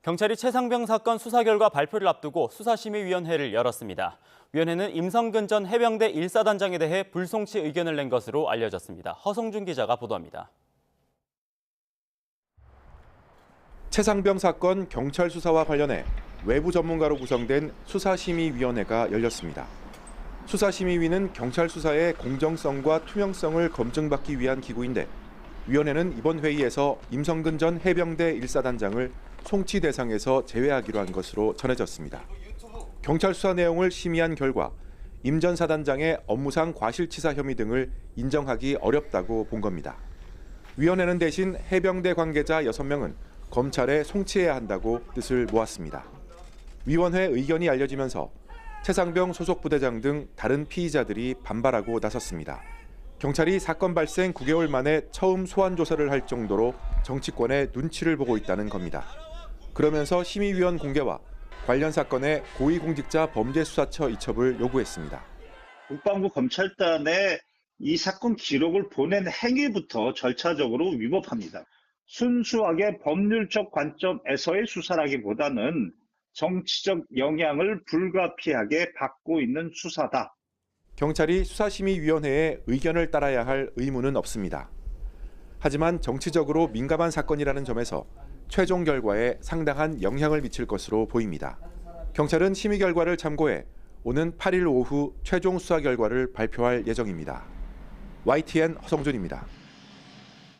경찰이 최상병 사건 수사 결과 발표를 앞두고 수사심의위원회를 열었습니다. 위원회는 임성근 전 해병대 1사단장에 대해 불송치 의견을 낸 것으로 알려졌습니다. 허성준 기자가 보도합니다. 최상병 사건 경찰 수사와 관련해 외부 전문가로 구성된 수사심의위원회가 열렸습니다. 수사심의위는 경찰 수사의 공정성과 투명성을 검증받기 위한 기구인데 위원회는 이번 회의에서 임성근 전 해병대 1사단장을 송치 대상에서 제외하기로 한 것으로 전해졌습니다. 경찰 수사 내용을 심의한 결과 임 전 사단장의 업무상 과실치사 혐의 등을 인정하기 어렵다고 본 겁니다. 위원회는 대신 해병대 관계자 6명은 검찰에 송치해야 한다고 뜻을 모았습니다. 위원회 의견이 알려지면서 최상병 소속 부대장 등 다른 피의자들이 반발하고 나섰습니다. 경찰이 사건 발생 9개월 만에 처음 소환 조사를 할 정도로 정치권의 눈치를 보고 있다는 겁니다. 그러면서 심의위원 공개와 관련 사건의 고위공직자 범죄수사처 이첩을 요구했습니다. 국방부 검찰단에 이 사건 기록을 보낸 행위부터 절차적으로 위법합니다. 순수하게 법률적 관점에서의 수사라기보다는 정치적 영향을 불가피하게 받고 있는 수사다. 경찰이 수사심의위원회의 의견을 따라야 할 의무는 없습니다. 하지만 정치적으로 민감한 사건이라는 점에서 최종 결과에 상당한 영향을 미칠 것으로 보입니다. 경찰은 심의 결과를 참고해 오는 8일 오후 최종 수사 결과를 발표할 예정입니다. YTN 허성준입니다.